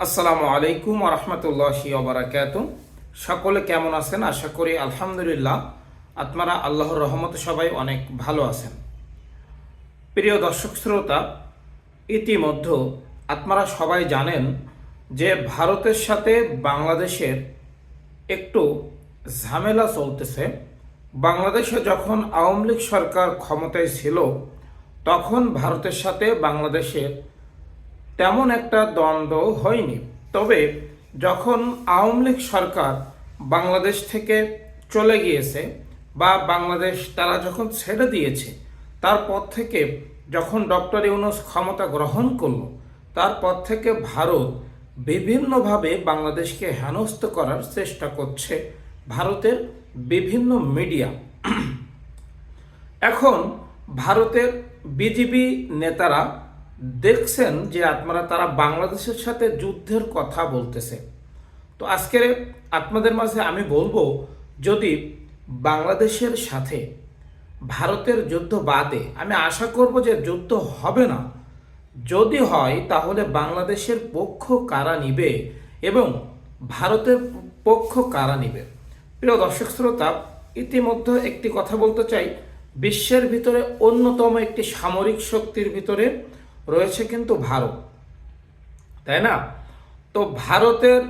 আসসালামু আলাইকুম ওয়া রাহমাতুল্লাহি ওয়া বারাকাতুহু। সকলে কেমন আছেন? আশা করি আলহামদুলিল্লাহ আপনারা আল্লাহর রহমতে সবাই অনেক ভালো আছেন। প্রিয় দর্শক শ্রোতা, ইতিমধ্যে আপনারা সবাই জানেন যে ভারতের সাথে বাংলাদেশের একটু ঝামেলা চলতেছে। বাংলাদেশে যখন আওয়ামী লীগ সরকার ক্ষমতায় ছিল তখন ভারতের সাথে বাংলাদেশের তেমন একটা দ্বন্দ্ব হয়নি। তবে যখন আওয়ামী লীগ সরকার বাংলাদেশ থেকে চলে গিয়েছে বা বাংলাদেশ তারা যখন ছেড়ে দিয়েছে, তারপর থেকে যখন ডক্টর ইউনূস ক্ষমতা গ্রহণ করলো, তারপর থেকে ভারত বিভিন্নভাবে বাংলাদেশকে হেনস্থ করার চেষ্টা করছে ভারতের বিভিন্ন মিডিয়া। এখন ভারতের বিজেপি নেতারা দেখছেন যে তারা বাংলাদেশের সাথে যুদ্ধের কথা বলতেছে। তো আজকের আপনাদের মাঝে আমি বলবো, যদি বাংলাদেশের সাথে ভারতের যুদ্ধ বাদে, আমি আশা করব যে যুদ্ধ হবে না, যদি হয় তাহলে বাংলাদেশের পক্ষ কারা নিবে এবং ভারতের পক্ষ কারা নিবে। প্রিয় দর্শক শ্রোতা, ইতিমধ্যে একটি কথা বলতে চাই, বিশ্বের ভিতরে অন্যতম একটি সামরিক শক্তির ভিতরে রয়েছে কিন্তু ভারত, তাই না? তো ভারতের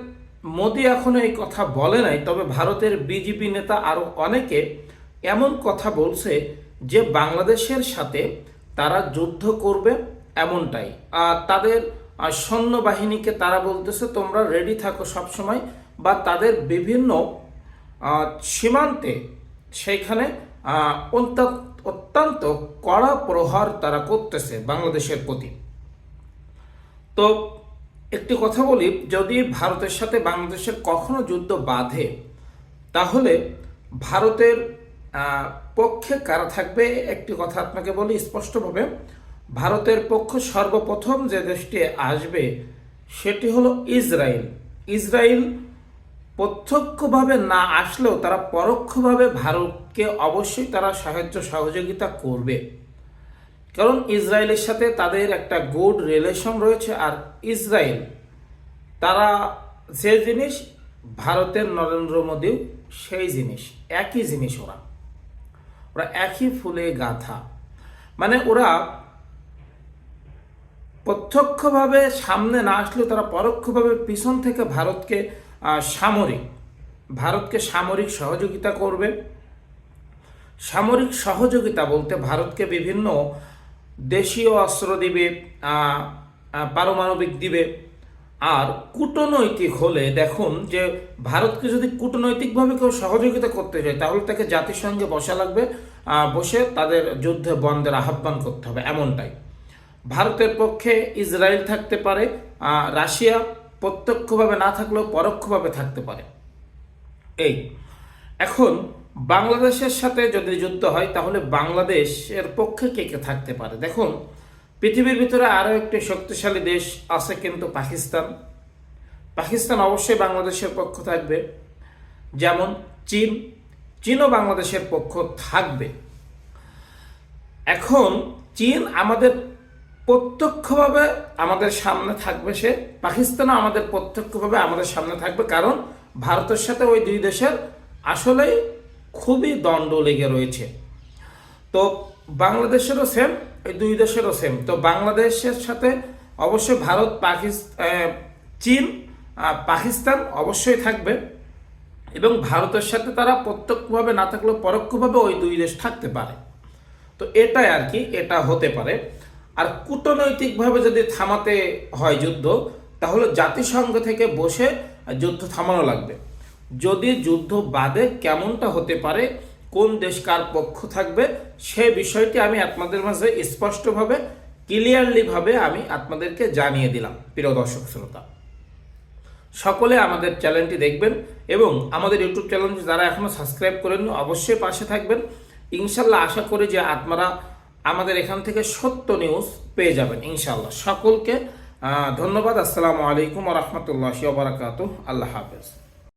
মোদি এখনো এই কথা বলে নাই, তবে ভারতের বিজেপি নেতা আরো অনেকে এমন কথা বলছে যে বাংলাদেশের সাথে তারা যুদ্ধ করবে, এমনটাই। আর তাদের সৈন্যবাহিনীকে তারা বলতেছে তোমরা রেডি থাকো সবসময়, বা তাদের বিভিন্ন সীমান্তে সেইখানে অত্যন্ত কড়া প্রহার তারা করতেছে বাংলাদেশের প্রতি। তো একটি কথা বলি, যদি ভারতের সাথে বাংলাদেশের কখনো যুদ্ধ বাধে তাহলে ভারতের পক্ষে কারা থাকবে, একটি কথা আপনাকে বলি স্পষ্টভাবে। ভারতের পক্ষ সর্বপ্রথম যে দেশটি আসবে সেটি হলো ইসরায়েল। ইসরায়েল প্রত্যক্ষভাবে না আসলেও তারা পরোক্ষভাবে ভারতকে অবশ্যই তারা সাহায্য সহযোগিতা করবে, কারণ ইসরায়েলের সাথে তাদের একটা গুড রিলেশন রয়েছে। আর ইসরায়েল তারা যে জিনিস, ভারতের নরেন্দ্র মোদীও সেই জিনিস, একই জিনিস। ওরা একই ফুলে গাঁথা, মানে ওরা প্রত্যক্ষভাবে সামনে না আসলেও তারা পরোক্ষভাবে পিছন থেকে ভারতকে সামরিক সহযোগিতা করবে। সামরিক সহযোগিতা বলতে ভারতকে বিভিন্ন দেশীয় অস্ত্র দিবে, পারমাণবিক দিবে। আর কূটনৈতিক হলে দেখুন যে ভারতকে যদি কূটনৈতিকভাবে কেউ সহযোগিতা করতে চায় তাহলে তাকে জাতিসংঘে বসা লাগবে, বসে তাদের যুদ্ধে বন্ধের আহ্বান করতে হবে, এমনটাই। ভারতের পক্ষে ইসরায়েল থাকতে পারে, রাশিয়া প্রত্যক্ষভাবে না থাকলেও পরোক্ষভাবে থাকতে পারে। এই এখন বাংলাদেশের সাথে যদি যুদ্ধ হয় তাহলে বাংলাদেশের পক্ষে কে কে থাকতে পারে? দেখুন, পৃথিবীর ভিতরে আরও একটি শক্তিশালী দেশ আছে কিন্তু পাকিস্তান। পাকিস্তান অবশ্যই বাংলাদেশের পক্ষ থাকবে। যেমন চীনও বাংলাদেশের পক্ষ থাকবে। এখন চীন আমাদের প্রত্যক্ষভাবে আমাদের সামনে থাকবে, সে পাকিস্তানও আমাদের প্রত্যক্ষভাবে আমাদের সামনে থাকবে, কারণ ভারতের সাথে ওই দুই দেশের আসলেই খুবই দ্বন্দ্ব লেগে রয়েছে। তো বাংলাদেশেরও সেম, এই দুই দেশেরও সেম। তো বাংলাদেশের সাথে অবশ্যই ভারত, চীন, পাকিস্তান অবশ্যই থাকবে, এবং ভারতের সাথে তারা প্রত্যক্ষভাবে না থাকলেও পরোক্ষভাবে ওই দুই দেশ থাকতে পারে। তো এটাই আর কি, এটা হতে পারে। আর কূটনৈতিকভাবে যদি থামাতে হয় যুদ্ধ, তাহলে জাতিসংঘ থেকে বসে যুদ্ধ থামানো লাগবে। যদি যুদ্ধ বাদে কেমনটা হতে পারে, কোন দেশ কার পক্ষ থাকবে, সে বিষয়টি আমি আপনাদের মাঝে স্পষ্টভাবে ক্লিয়ারলিভাবে আমি আপনাদেরকে জানিয়ে দিলাম। প্রিয় দর্শক শ্রোতা, সকলে আমাদের চ্যানেলটি দেখবেন এবং আমাদের ইউটিউব চ্যানেলটি যারা এখনো সাবস্ক্রাইব করেননি অবশ্যই পাশে থাকবেন। ইনশাল্লাহ আশা করি যে আপনারা আমাদের এখান থেকে সত্য নিউজ পেয়ে যাবেন ইনশাল্লাহ। সকলকে ধন্যবাদ। আসসালামু আলাইকুম ওয়া রাহমাতুল্লাহি ওয়া বারাকাতুহু। আল্লাহ হাফেজ।